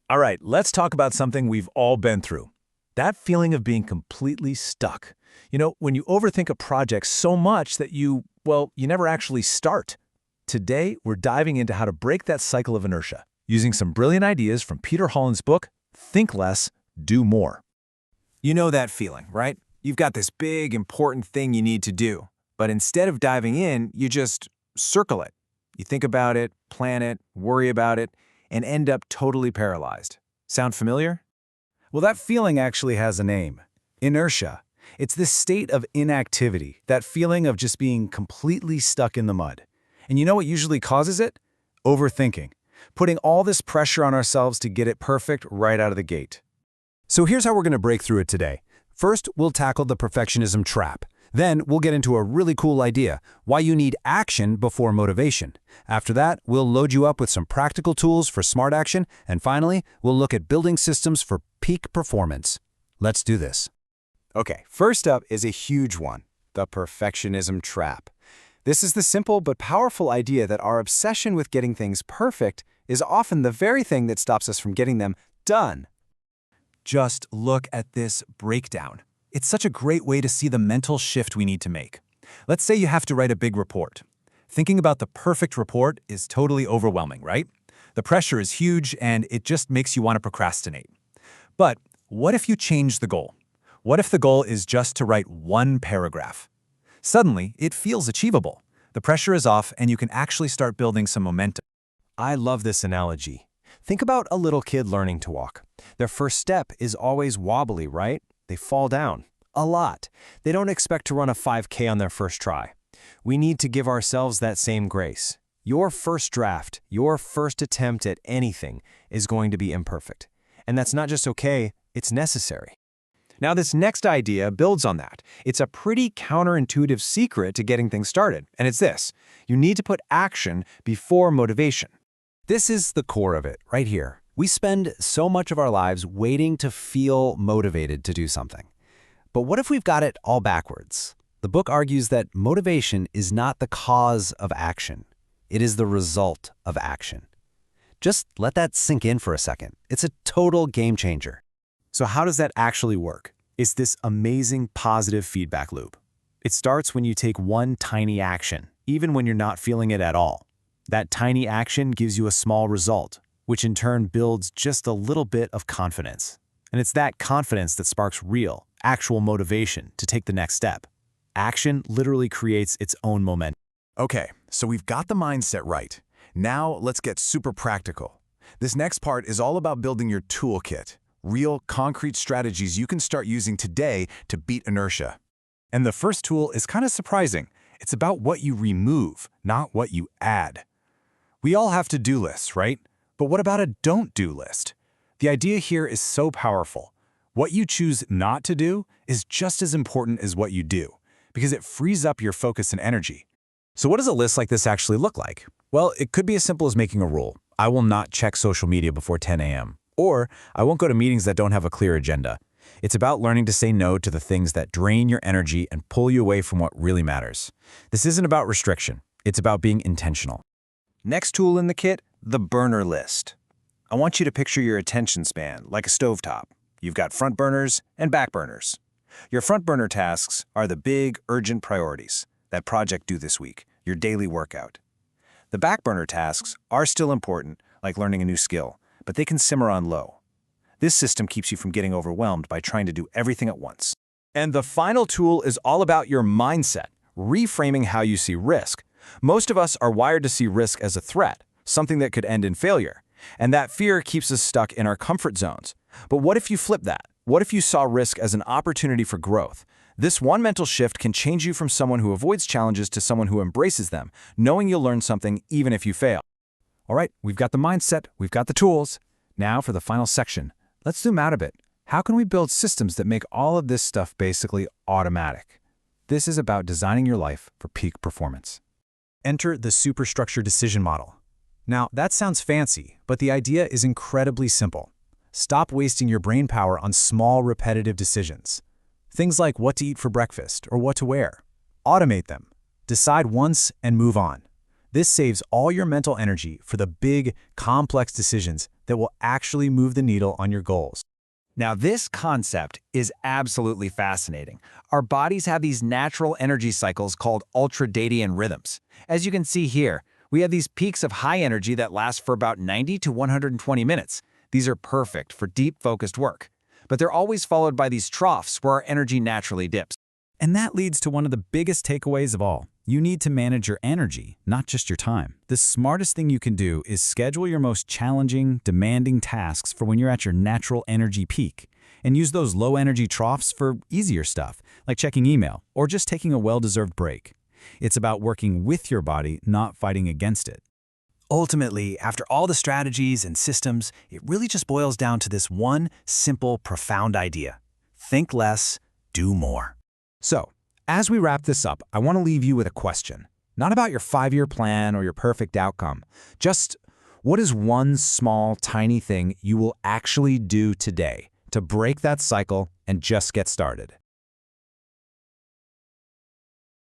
All right, let's talk about something we've all been through. That feeling of being completely stuck. When you overthink a project so much that you never actually start. Today, we're diving into how to break that cycle of inertia, using some brilliant ideas from Peter Hollins' book, Think Less, Do More. You know that feeling, right? You've got this big, important thing you need to do, but instead of diving in, you just circle it. You think about it, plan it, worry about it, and end up totally paralyzed. Sound familiar? Well, that feeling actually has a name. Inertia. It's this state of inactivity, that feeling of just being completely stuck in the mud. And you know what usually causes it? Overthinking. Putting all this pressure on ourselves to get it perfect right out of the gate. So here's how we're going to break through it today. First, we'll tackle the perfectionism trap. Then we'll get into a really cool idea, why you need action before motivation. After that, we'll load you up with some practical tools for smart action. And finally, we'll look at building systems for peak performance. Let's do this. Okay, first up is a huge one, the perfectionism trap. This is the simple but powerful idea that our obsession with getting things perfect is often the very thing that stops us from getting them done. Just look at this breakdown. It's such a great way to see the mental shift we need to make. Let's say you have to write a big report. Thinking about the perfect report is totally overwhelming, right? The pressure is huge and it just makes you want to procrastinate. But what if you change the goal? What if the goal is just to write one paragraph? Suddenly, it feels achievable. The pressure is off and you can actually start building some momentum. I love this analogy. Think about a little kid learning to walk. Their first step is always wobbly, right? They fall down. A lot. They don't expect to run a 5K on their first try. We need to give ourselves that same grace. Your first draft, your first attempt at anything is going to be imperfect. And that's not just okay, it's necessary. Now, this next idea builds on that. It's a pretty counterintuitive secret to getting things started, and it's this. You need to put action before motivation. This is the core of it, right here. We spend so much of our lives waiting to feel motivated to do something. But what if we've got it all backwards? The book argues that motivation is not the cause of action. It is the result of action. Just let that sink in for a second. It's a total game changer. So how does that actually work? It's this amazing positive feedback loop. It starts when you take one tiny action, even when you're not feeling it at all. That tiny action gives you a small result, which in turn builds just a little bit of confidence. And it's that confidence that sparks real, actual motivation to take the next step. Action literally creates its own momentum. Okay, so we've got the mindset right. Now let's get super practical. This next part is all about building your toolkit. Real, concrete strategies you can start using today to beat inertia. And the first tool is kind of surprising. It's about what you remove, not what you add. We all have to-do lists, right? But what about a don't-do list? The idea here is so powerful. What you choose not to do is just as important as what you do, because it frees up your focus and energy. So what does a list like this actually look like? Well, it could be as simple as making a rule. I will not check social media before 10 a.m. Or I won't go to meetings that don't have a clear agenda. It's about learning to say no to the things that drain your energy and pull you away from what really matters. This isn't about restriction. It's about being intentional. Next tool in the kit, the burner list. I want you to picture your attention span like a stovetop. You've got front burners and back burners. Your front burner tasks are the big, urgent priorities. That project due this week, your daily workout. The back burner tasks are still important, like learning a new skill, but they can simmer on low. This system keeps you from getting overwhelmed by trying to do everything at once. And the final tool is all about your mindset, reframing how you see risk. Most of us are wired to see risk as a threat, something that could end in failure. And that fear keeps us stuck in our comfort zones. But what if you flip that? What if you saw risk as an opportunity for growth? This one mental shift can change you from someone who avoids challenges to someone who embraces them, knowing you'll learn something even if you fail. All right, we've got the mindset, we've got the tools. Now for the final section. Let's zoom out a bit. How can we build systems that make all of this stuff basically automatic? This is about designing your life for peak performance. Enter the superstructure decision model. Now, that sounds fancy, but the idea is incredibly simple. Stop wasting your brain power on small, repetitive decisions. Things like what to eat for breakfast or what to wear. Automate them. Decide once and move on. This saves all your mental energy for the big, complex decisions that will actually move the needle on your goals. Now, this concept is absolutely fascinating. Our bodies have these natural energy cycles called ultradian rhythms. As you can see here, we have these peaks of high energy that last for about 90 to 120 minutes. These are perfect for deep, focused work. But they're always followed by these troughs where our energy naturally dips. And that leads to one of the biggest takeaways of all. You need to manage your energy, not just your time. The smartest thing you can do is schedule your most challenging, demanding tasks for when you're at your natural energy peak, and use those low-energy troughs for easier stuff, like checking email or just taking a well-deserved break. It's about working with your body, not fighting against it. Ultimately, after all the strategies and systems, it really just boils down to this one simple, profound idea. Think less, do more. So, as we wrap this up, I want to leave you with a question. Not about your 5-year plan or your perfect outcome. Just, what is one small, tiny thing you will actually do today to break that cycle and just get started?